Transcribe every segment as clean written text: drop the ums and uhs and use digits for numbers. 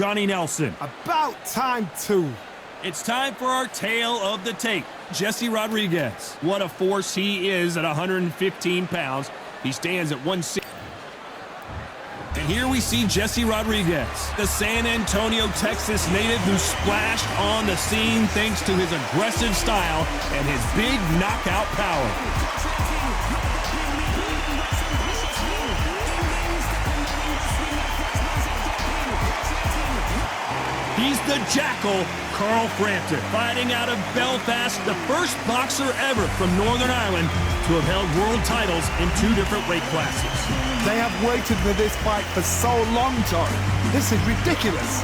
Johnny Nelson. About time, too. It's time for our tale of the tape. Jesse Rodriguez. What a force he is at 115 pounds. He stands at 160. And here we see Jesse Rodriguez, the San Antonio, Texas native who splashed on the scene thanks to his aggressive style and his big knockout power. He's the Jackal, Carl Frompton, fighting out of Belfast, the first boxer ever from Northern Ireland to have held world titles in 2 different weight classes. They have waited for this fight for so long, John. This is ridiculous.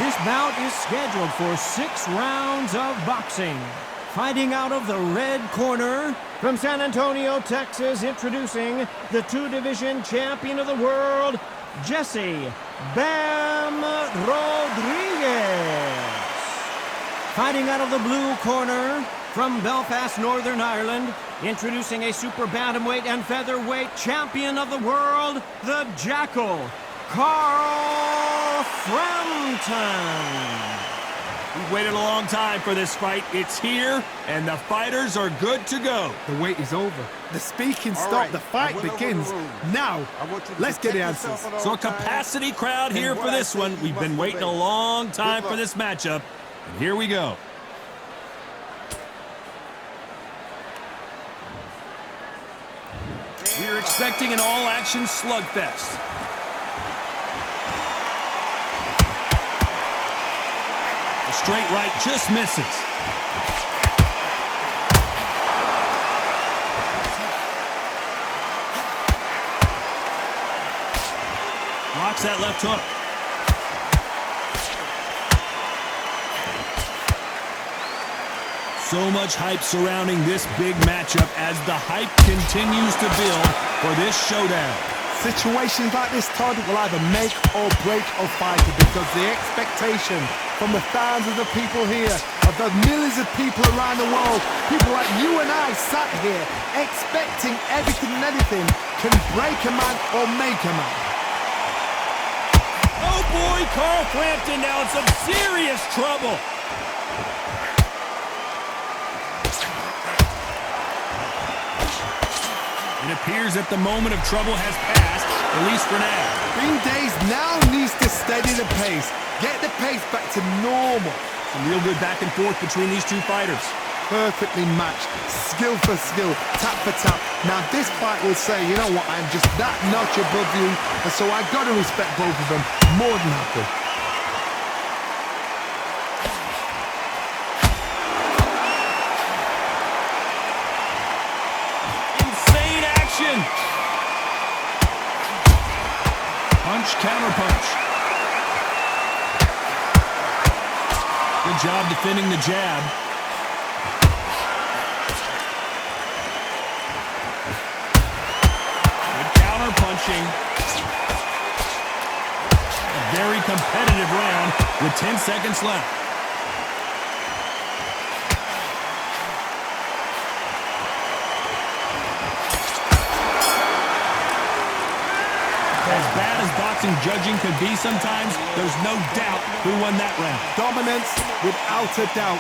This bout is scheduled for 6 rounds of boxing. Fighting out of the red corner, from San Antonio, Texas, introducing the 2-division champion of the world, Jesse "Bam" Rodriguez. Fighting out of the blue corner, from Belfast, Northern Ireland, introducing a super bantamweight and featherweight champion of the world, the Jackal, Carl Frompton. We've waited a long time for this fight. It's here, and the fighters are good to go. The wait is over. The speaking stopped. The fight begins. Now, let's get the answers. So a capacity crowd here for this one. We've been waiting a long time for this matchup, and here we go. We're expecting an all-action slugfest. The straight right just misses. Blocks that left hook. So much hype surrounding this big matchup as the hype continues to build for this showdown. Situations like this, Todd, will either make or break a fighter because the expectation from the thousands of people here, of the millions of people around the world, people like you and I sat here expecting everything and anything can break a man or make a man. Oh boy, Carl Frompton now in some serious trouble. It appears that the moment of trouble has passed, at least for now. Green Days now needs to steady the pace. Get the pace back to normal. Some real good back and forth between these 2 fighters. Perfectly matched, skill for skill, tap for tap. Now this fight will say, you know what, I'm just that notch above you, and so I got to respect both of them more than happy. Insane action! Punch, counter punch. Good job defending the jab. Punching. A very competitive round with 10 seconds left. As bad as boxing judging could be sometimes, there's no doubt who won that round. Dominance, without a doubt.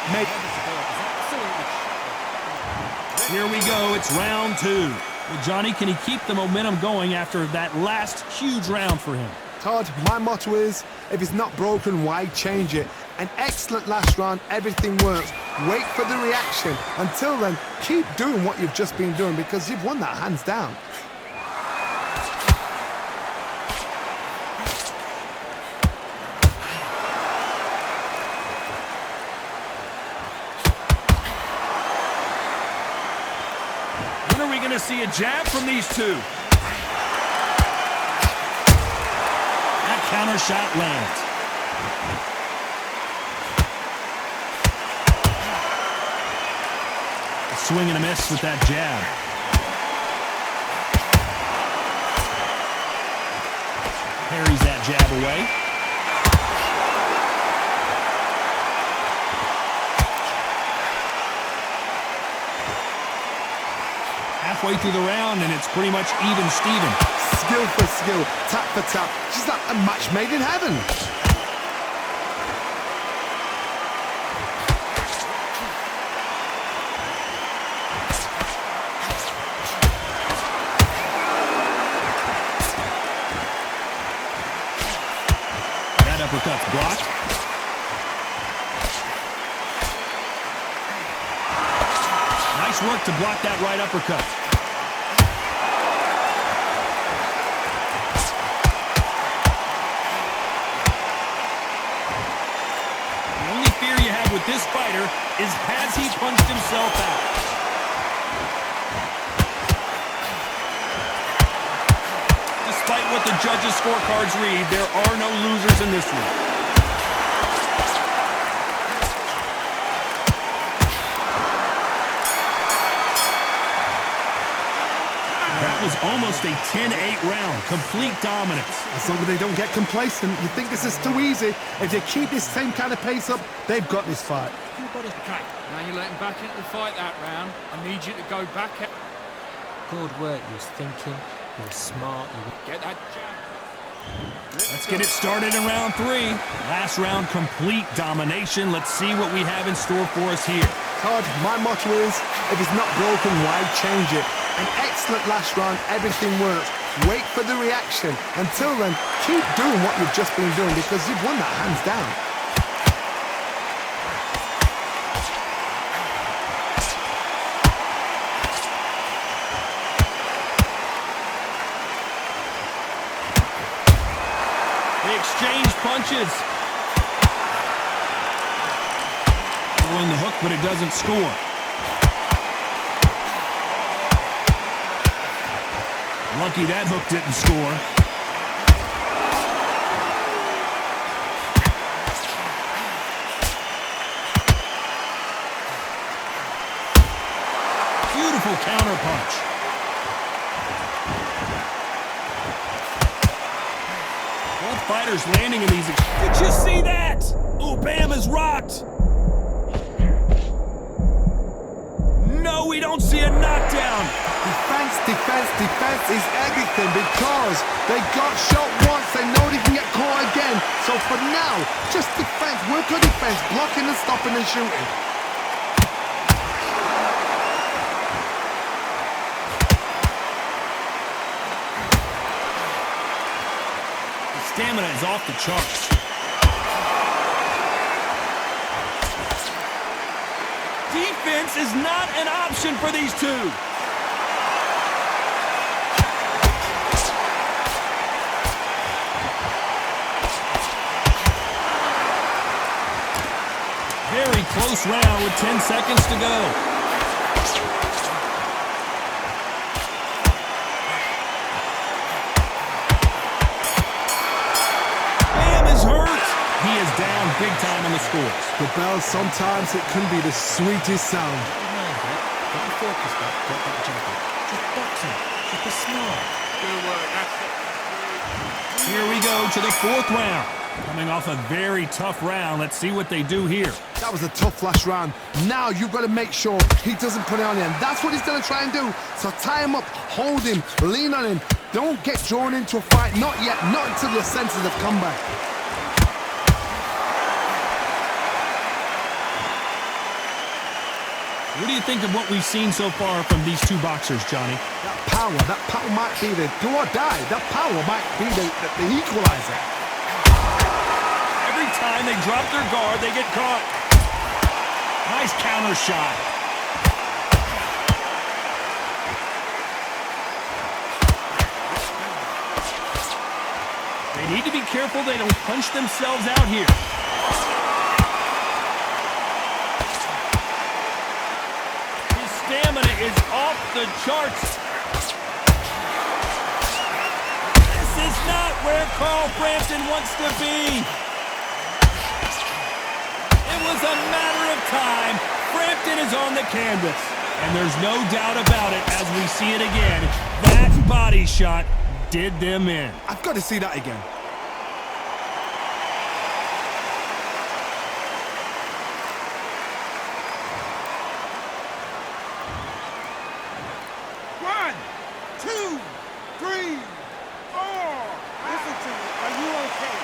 Here we go, it's round 2. Well, Johnny, can he keep the momentum going after that last huge round for him? Todd, my motto is, if it's not broken, why change it? An excellent last round, everything works. Wait for the reaction. Until then, keep doing what you've just been doing because you've won that hands down. See a jab from these 2. That counter shot lands. A swing and a miss with that jab. Parries that jab away. halfway through the round, and it's pretty much even Steven. Skill for skill, tap for tap. She's like a match made in heaven. That uppercut's blocked. Nice work to block that right uppercut. The only fear you have with this fighter is, has he punched himself out? Despite what the judges' scorecards read, there are no losers in this one. That was almost a 10-8 round. Complete dominance. As long as they don't get complacent, you think this is too easy. If they keep this same kind of pace up, they've got this fight. Okay, now you're letting back into the fight that round. I need you to go back at... Good work, you was thinking, you were smart, you Get that jab. Let's get it started in round 3. Last round, complete domination. Let's see what we have in store for us here. Todd, my motto is, if it's not broken, why change it? An excellent last round, everything works. Wait for the reaction. Until then, keep doing what you've just been doing because you've won that hands down. They exchange punches. Throwing the hook, but it doesn't score. Lucky that hook didn't score. Beautiful counter punch. Both fighters landing in these. Did you see that? Ooh, Bam is rocked. No, we don't see a knockdown. Defense, defense, defense is everything because they got shot once, they know they can get caught again. So for now, just defense, work on defense, blocking and stopping and shooting. The stamina is off the charts. Defense is not an option for these two. Very close round with 10 seconds to go. Bam is hurt. He is down big time on the scores. The bell, sometimes it can be the sweetest sound. get your focus back, get that jab back. Just boxing, just be smart. Good work, that's it. Here we go to the 4th round. Coming off a very tough round. Let's see what they do here. That was a tough last round. Now you've got to make sure he doesn't put it on him. That's what he's going to try and do. So tie him up, hold him, lean on him. Don't get drawn into a fight. Not yet. Not until your senses have come back. What do you think of what we've seen so far from these two boxers, Johnny? That power might be the do or die. That power might be the equalizer. Every time they drop their guard, they get caught. Nice counter shot. They need to be careful they don't punch themselves out here. His stamina is off the charts. This is not where Carl Frompton wants to be. It was a matter of time. Frompton is on the canvas. And there's no doubt about it as we see it again. That body shot did them in. I've got to see that again. 1, 2, 3, 4. Listen to me. Are you okay?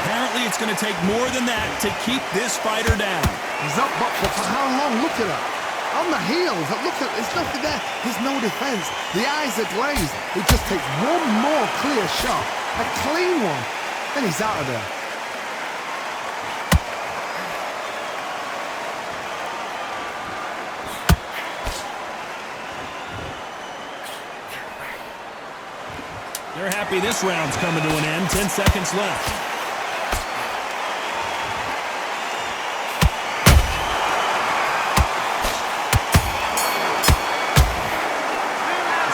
Apparently, it's going to take more than that to keep this fighter down. He's up, but for how long? Look at that. On the heels, look at, there's nothing there. There's no defense. The eyes are glazed. It just takes one more clear shot, a clean one, then he's out of there. They're happy this round's coming to an end. 10 seconds left.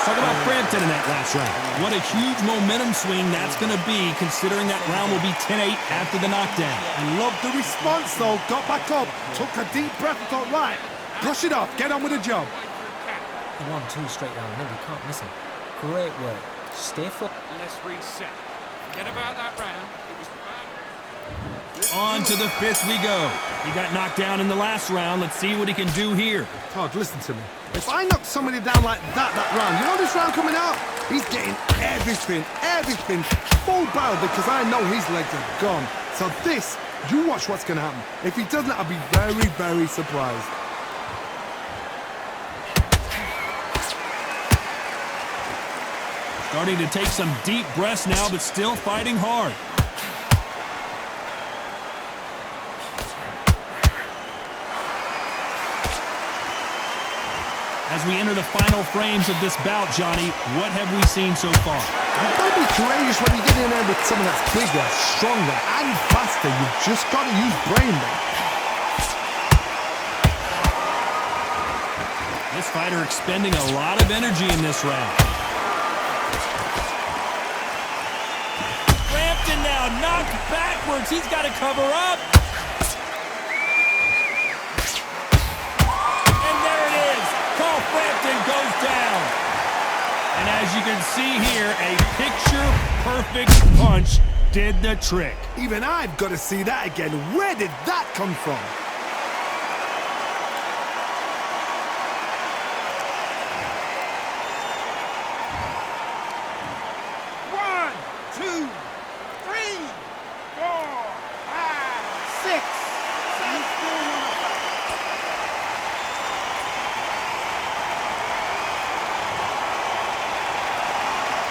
Talk about Frompton in that last round. What a huge momentum swing that's going to be, considering that round will be 10-8 after the knockdown. I love the response, though. Got back up, took a deep breath and thought, right, brush it off, get on with the job. He won 2 straight down the middle. You can't miss him. Great work. Stay focused. Let's reset. Forget about that round. It was bad. On to the 5th we go. He got knocked down in the last round. Let's see what he can do here. Todd, listen to me. If I knock somebody down like that round, you know this round coming out? He's getting everything, full barrel because I know his legs are gone. So this, you watch what's going to happen. If he doesn't, I'll be very, very surprised. Starting to take some deep breaths now, but still fighting hard. As we enter the final frames of this bout, Johnny, what have we seen so far? You've got to be courageous when you get in there with someone that's bigger, stronger, and faster. You've just got to use brain there. This fighter expending a lot of energy in this round. Frompton now knocked backwards. He's got to cover up. Frompton goes down. And as you can see here, a picture-perfect punch did the trick. Even I've got to see that again. Where did that come from? One, two, three, 4, 5, 6.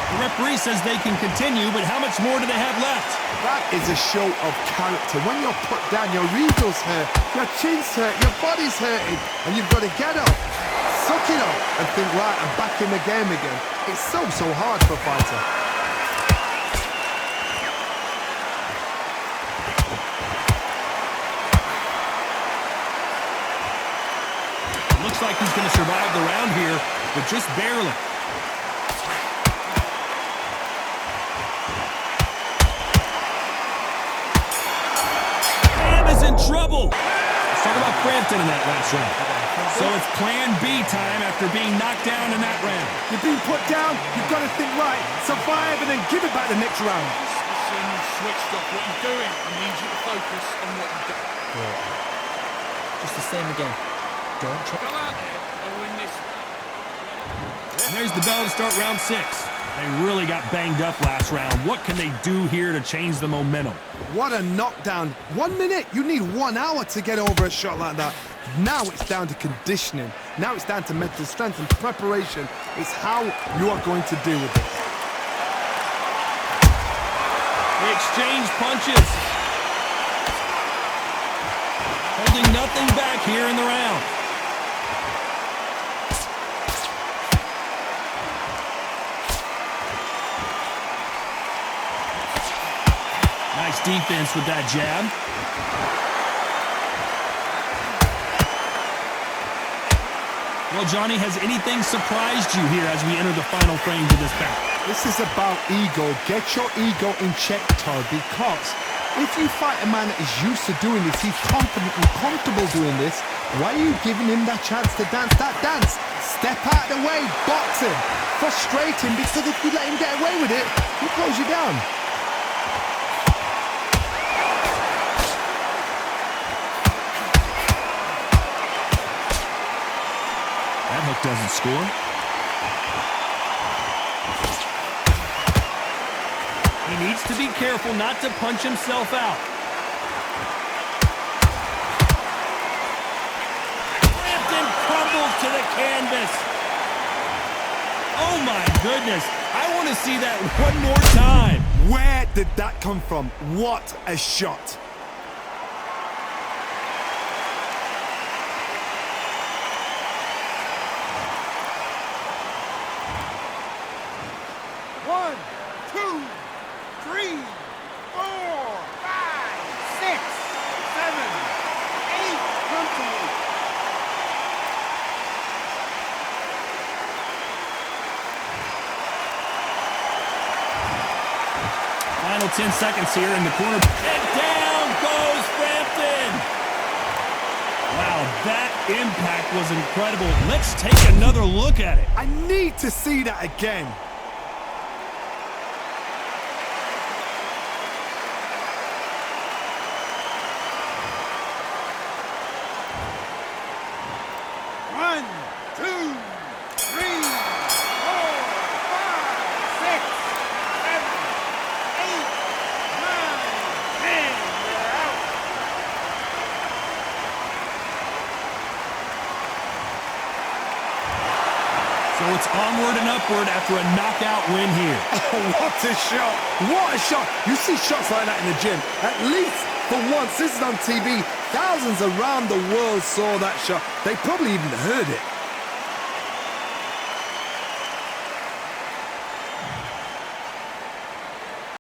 The referee says they can continue, but how much more do they have left? That is a show of character. When you're put down, your eagles hurt, your chin's hurt, your body's hurting, and you've got to get up, suck it up, and think, right, I'm back in the game again. It's so hard for a fighter. Looks like he's going to survive the round here, but just barely. Trouble. Let's talk about Frompton in that last round. So it's plan B time after being knocked down in that round. You've been put down, you've got to think right, survive and then give it back the next round. Listen, you switched off what you're doing. I need you to focus on what you're doing. Good. Just the same again. Don't try. Go out there and win this. And there's the bell to start round 6. They really got banged up last round. What can they do here to change the momentum? What a knockdown. 1 minute, you need 1 hour to get over a shot like that. Now it's down to conditioning. Now it's down to mental strength and preparation. It's how you are going to deal with it. They exchange punches. Holding nothing back here in the round. Nice defense with that jab. Well, Johnny, has anything surprised you here as we enter the final frames of this bout? This is about ego. Get your ego in check, Todd, because if you fight a man that is used to doing this, he's confident and comfortable doing this, why are you giving him that chance to dance that dance? Step out of the way, box him, frustrate him, because if you let him get away with it, he'll close you down. That hook doesn't score. He needs to be careful not to punch himself out. Frompton crumbles to the canvas. Oh my goodness. I want to see that one more time. Where did that come from? What a shot. One, two, 3, 4, 5, 6, 7, 8. Comfortably. Final 10 seconds here in the corner. And down goes Frompton. Wow, that impact was incredible. Let's take another look at it. I need to see that again. One, two, 3, 4, 5, 6, 7, 8, 9, 10. We're out. So it's onward and upward after a knockout win here. What a shot! What a shot! You see shots like that in the gym. At least for once, this is on TV. Thousands around the world saw that shot. They probably even heard it.